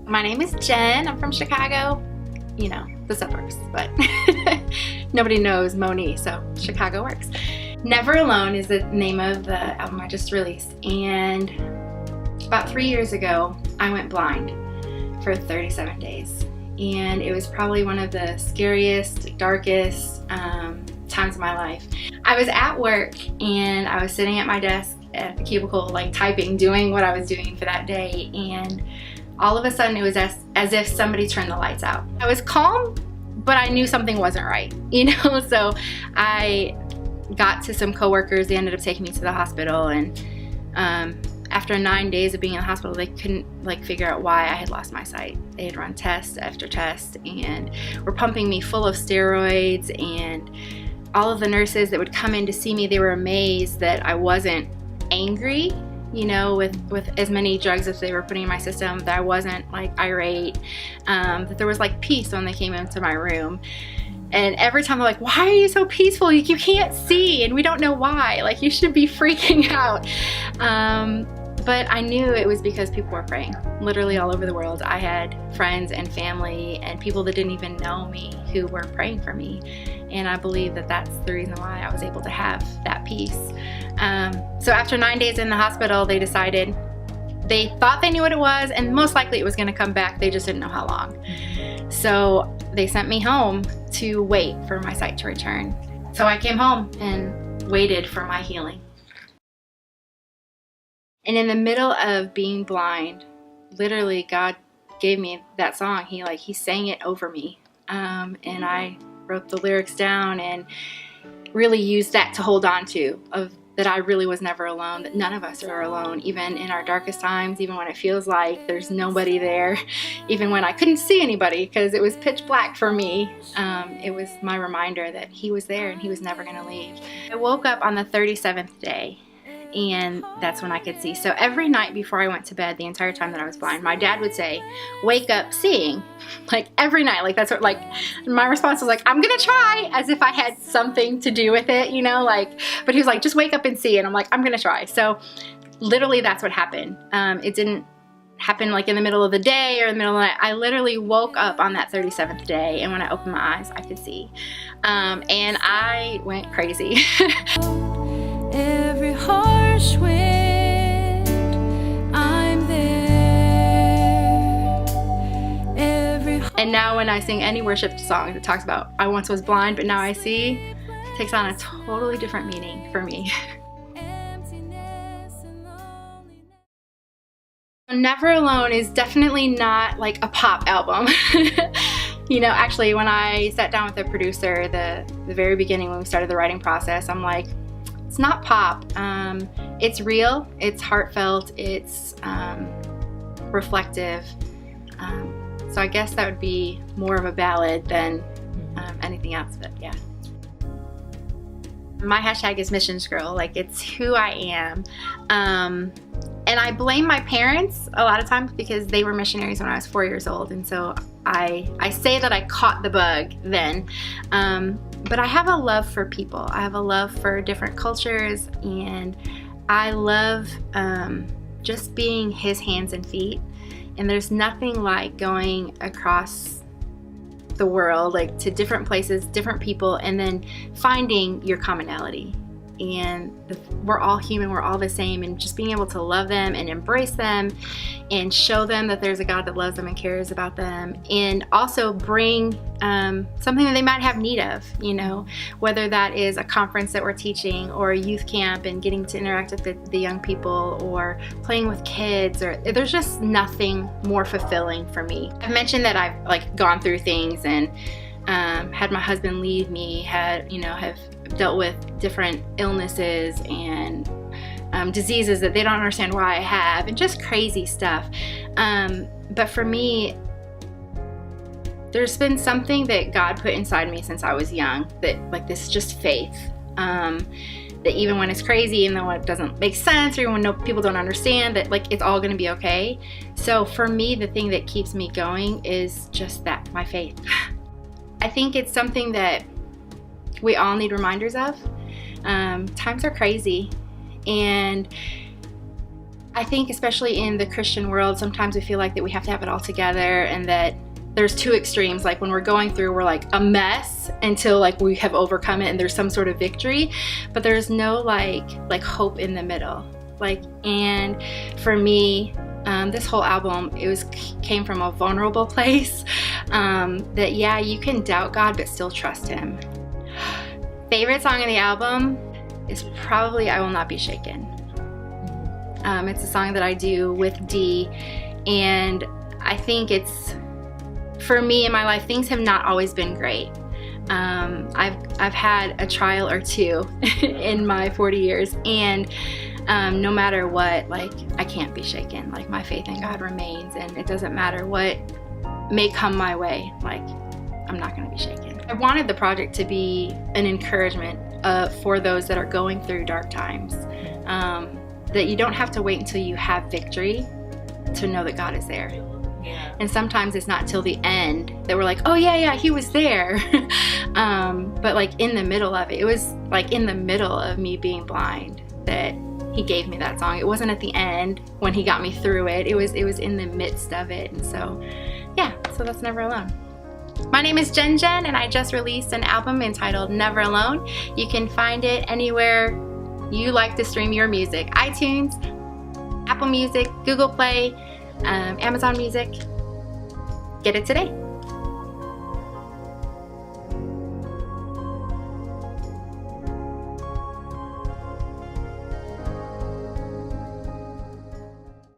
My name is Jen. I'm from Chicago. You know, the suburbs, but nobody knows Moni, so Chicago works. Never Alone is the name of the album I just released. And about 3 years ago, I went blind for 37 days. And it was probably one of the scariest, darkest times of my life. I was at work and I was sitting at my desk at the cubicle, like typing, doing what I was doing for that day. And all of a sudden it was as if somebody turned the lights out. I was calm, but I knew something wasn't right, you know? So I got to some coworkers. They ended up taking me to the hospital, and after 9 days of being in the hospital, they couldn't figure out why I had lost my sight. They had run test after test and were pumping me full of steroids, and all of the nurses that would come in to see me, they were amazed that I wasn't angry, you know, with as many drugs as they were putting in my system, that I wasn't like irate, that there was like peace when they came into my room. And every time they're like, why are you so peaceful? You can't see, and we don't know why. Like, you should be freaking out. But I knew it was because people were praying, literally all over the world. I had friends and family and people that didn't even know me who were praying for me. And I believe that that's the reason why I was able to have that peace. So after 9 days in the hospital, they decided, they thought they knew what it was, and most likely it was gonna come back. They just didn't know how long. So they sent me home to wait for my sight to return. So I came home and waited for my healing. And in the middle of being blind, literally God gave me that song. He sang it over me. And I wrote the lyrics down and really used that to hold on to, that I really was never alone, that none of us are alone, even in our darkest times, even when it feels like there's nobody there, even when I couldn't see anybody because it was pitch black for me. It was my reminder that He was there and He was never gonna leave. I woke up on the 37th day, and that's when I could see. So every night before I went to bed, the entire time that I was blind, my dad would say, wake up seeing. Like every night, like that's what, like, my response was like, I'm gonna try, as if I had something to do with it, you know, like, but he was like, just wake up and see. And I'm like, I'm gonna try. So literally that's what happened. It didn't happen like in the middle of the day or in the middle of the night. I literally woke up on that 37th day, and when I opened my eyes, I could see. And I went crazy. Every harsh wind, I'm there. And now when I sing any worship song that talks about I once was blind but now I see, it takes on a totally different meaning for me. Never Alone is definitely not like a pop album. You know, actually when I sat down with the producer, the very beginning when we started the writing process, I'm like, it's not pop. It's real, it's heartfelt, it's reflective. So I guess that would be more of a ballad than anything else, but yeah. My hashtag is missions girl, like it's who I am. And I blame my parents a lot of times because they were missionaries when I was 4 years old, and so I say that I caught the bug then. But I have a love for people. I have a love for different cultures, and I love just being His hands and feet. And there's nothing like going across the world, like to different places, different people, and then finding your commonality. And we're all human, we're all the same, and just being able to love them and embrace them and show them that there's a God that loves them and cares about them, and also bring something that they might have need of, you know, whether that is a conference that we're teaching or a youth camp and getting to interact with the young people, or playing with kids, or there's just nothing more fulfilling for me. I've mentioned that I've like gone through things and had my husband leave me, have dealt with different illnesses and diseases that they don't understand why I have, and just crazy stuff. But for me, there's been something that God put inside me since I was young, that like this just faith. That even when it's crazy, even though it doesn't make sense, or even when people don't understand, that like it's all gonna be okay. So for me, the thing that keeps me going is just that, my faith. I think it's something that we all need reminders of. Times are crazy, and I think especially in the Christian world, sometimes we feel like that we have to have it all together, and that there's two extremes. Like when we're going through, we're like a mess until like we have overcome it and there's some sort of victory, but there's no like hope in the middle. And for me, this whole album, came from a vulnerable place, that yeah, you can doubt God but still trust Him. Favorite song in the album is probably I Will Not Be Shaken. It's a song that I do with Dee, and I think it's, for me in my life, things have not always been great. I've had a trial or two in my 40 years, and no matter what, like, I can't be shaken. Like, my faith in God remains, and it doesn't matter what may come my way, like, I'm not going to be shaken. I wanted the project to be an encouragement for those that are going through dark times, that you don't have to wait until you have victory to know that God is there. Yeah. And sometimes it's not till the end that we're like, oh yeah, He was there. But like in the middle of it, it was like in the middle of me being blind that He gave me that song. It wasn't at the end when He got me through it. It was in the midst of it. And so yeah, so that's Never Alone. My name is JenJen, and I just released an album entitled Never Alone. You can find it anywhere you like to stream your music: iTunes, Apple Music, Google Play, Amazon Music. Get it today.